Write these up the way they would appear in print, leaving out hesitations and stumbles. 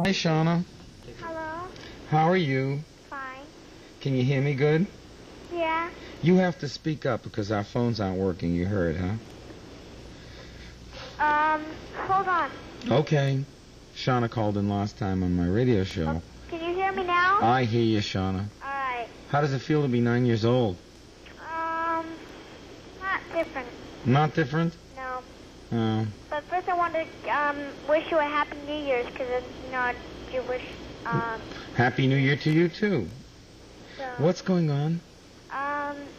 Hi, Shauna. Hello? How are you? Fine. Can you hear me good? Yeah? You have to speak up because our phones aren't working. You heard, huh? Hold on. Okay. Shauna called in last time on my radio show. Can you hear me now? I hear you, Shauna. Alright. How does it feel to be 9 years old? Not different. Not different? No. Oh. But first I wanted to, wish you a Happy New Year's, because, Jewish, Happy New Year to you, too. so, What's going on?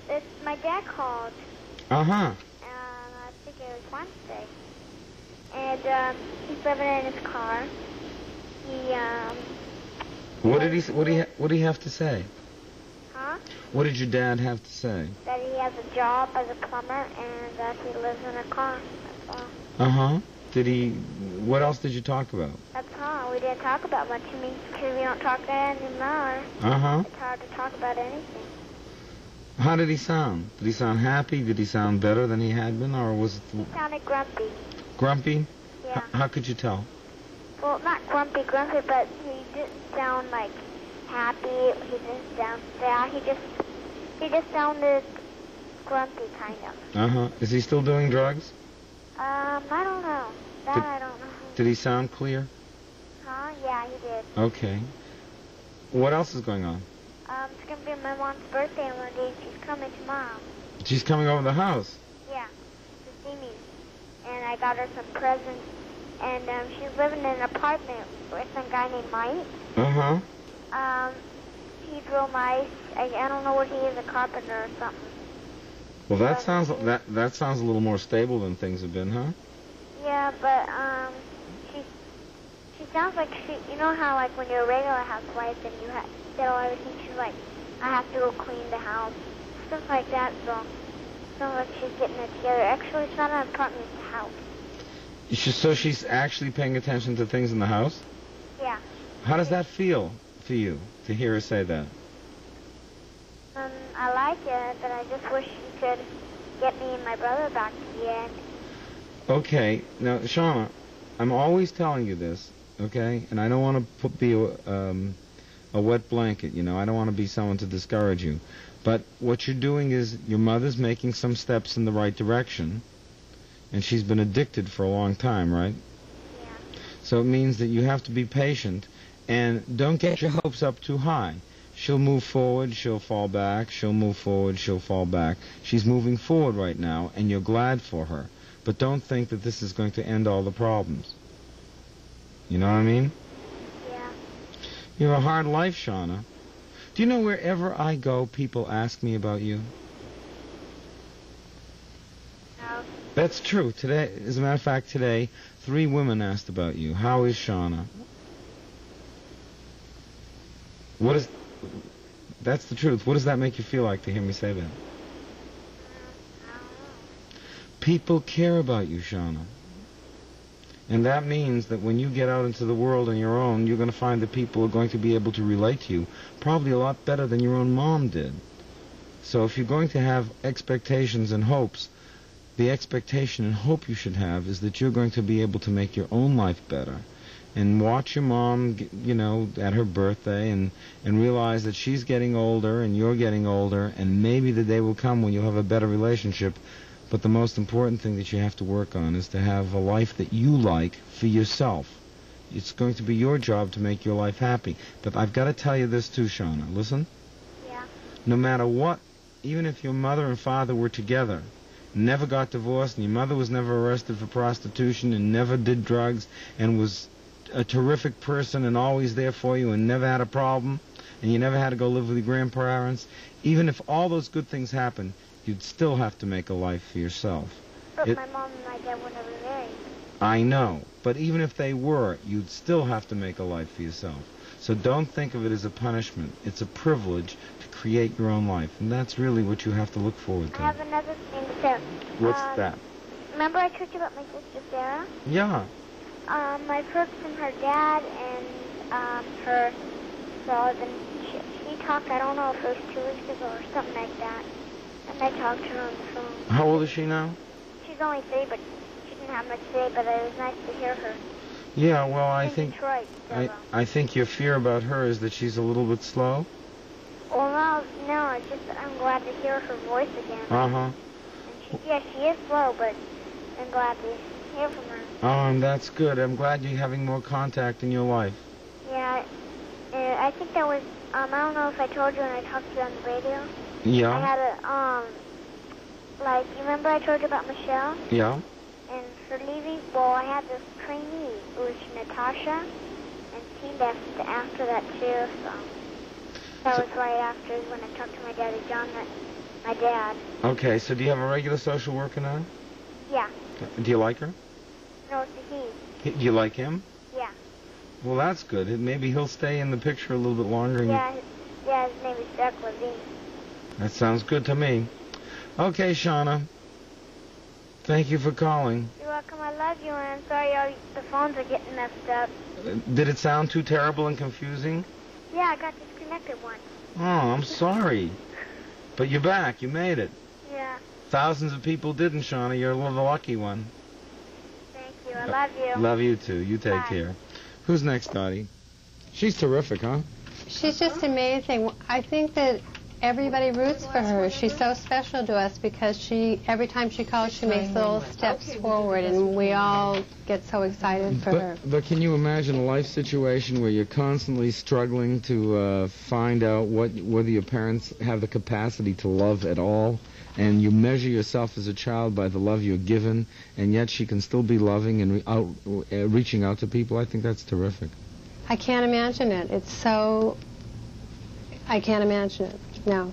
it's my dad called, Uh-huh. I think it was Wednesday, and, he's living in his car. What did he have to say? Huh? What did your dad have to say? That he has a job as a plumber, and that he lives in a car, that's all. Uh-huh. What else did you talk about? That's all. We didn't talk about much. I mean, because we don't talk anymore. Uh-huh. It's hard to talk about anything. How did he sound? Did he sound happy? Did he sound better than he had been, or was it He sounded grumpy. grumpy? Yeah. How could you tell? Well, not grumpy, but he didn't sound like happy. He didn't sound sad. He just sounded grumpy, kind of. Uh-huh. Is he still doing drugs? I don't know. I don't know. Did he sound clear? Huh? Yeah, he did. Okay. What else is going on? It's gonna be my mom's birthday one day. She's coming tomorrow. She's coming over the house. Yeah, to see me. And I got her some presents. And she's living in an apartment with some guy named Mike. Uh-huh. He's real nice. I don't know what he is, a carpenter or something. Well, that sounds a little more stable than things have been, huh? Yeah, but she sounds like you know how like when you're a regular housewife and you get all everything, she's like, I have to go clean the house, stuff like that. So like she's getting it together. Actually, it's not an apartment, it's a house. So she's actually paying attention to things in the house? Yeah. How does that feel to you, to hear her say that? I like it, but I just wish you could get me and my brother back again. Okay. Now, Shauna, I'm always telling you this, okay? And I don't want to be a wet blanket, you know. I don't want to be someone to discourage you. But what you're doing is your mother's making some steps in the right direction, and she's been addicted for a long time, right? Yeah. So it means that you have to be patient, and don't get your hopes up too high. She'll move forward, she'll fall back, she'll move forward, she'll fall back. She's moving forward right now, and you're glad for her. But don't think that this is going to end all the problems. You know what I mean? Yeah. You have a hard life, Shauna. Do you know wherever I go, people ask me about you? No. That's true. Today, as a matter of fact, today, 3 women asked about you. How is Shauna? That's the truth. What does that make you feel like to hear me say that? I don't know. People care about you, Shauna. And that means that when you get out into the world on your own, you're going to find that people are going to be able to relate to you probably a lot better than your own mom did. So if you're going to have expectations and hopes, the expectation and hope you should have is that you're going to be able to make your own life better. And watch your mom, you know, at her birthday and realize that she's getting older and you're getting older, and maybe the day will come when you'll have a better relationship. But the most important thing that you have to work on is to have a life that you like for yourself. It's going to be your job to make your life happy. But I've got to tell you this too, Shauna. Listen. Yeah. No matter what, even if your mother and father were together, never got divorced, and your mother was never arrested for prostitution and never did drugs and was a terrific person and always there for you and never had a problem, and you never had to go live with your grandparents, even if all those good things happened, you'd still have to make a life for yourself. But my mom and my dad were never married. I know, but even if they were, you'd still have to make a life for yourself. So don't think of it as a punishment. It's a privilege to create your own life, and that's really what you have to look forward to. I have another thing, too. What's that? Remember I told you about my sister Sarah? Yeah. I've heard from her dad and her brother. She talked, I don't know if it was 2 weeks ago or something like that. And I talked to her on the phone. How old is she now? She's only 3, but she didn't have much to say, but it was nice to hear her. Yeah, well, I in think Detroit. So, I think your fear about her is that she's a little bit slow. well, no, it's just I'm glad to hear her voice again. Uh-huh. And she is slow, but I'm glad to hear from her. That's good. I'm glad you're having more contact in your life. Yeah, I think that was, I don't know if I told you when I talked to you on the radio. Yeah? I had you remember I told you about Michelle? Yeah? And her leaving? Well, I had this trainee, it was Natasha, and she left after that too, so. That was right after when I talked to my daddy John, my dad. Okay, so do you have a regular social worker now? Yeah. Do you like her? No, it's a he. Do you like him? Yeah. Well, that's good. Maybe he'll stay in the picture a little bit longer. And Yeah, his name is Jack Levine. That sounds good to me. Okay, Shauna. Thank you for calling. You're welcome. I love you, and I'm sorry the phones are getting messed up. Did it sound too terrible and confusing? Yeah, I got disconnected once. Oh, I'm sorry. But you're back. You made it. Yeah. Thousands of people didn't, Shauna. You're the lucky one. Thank you. I love you. Love you, too. You take care. Who's next, Dottie? She's terrific, huh? She's just amazing. I think that everybody roots for her. She's so special to us because every time she calls, she makes little steps forward, and we all get so excited for her. But can you imagine a life situation where you're constantly struggling to find out whether your parents have the capacity to love at all, and you measure yourself as a child by the love you're given, and yet she can still be loving and reaching out to people? I think that's terrific. I can't imagine it. I can't imagine it. No.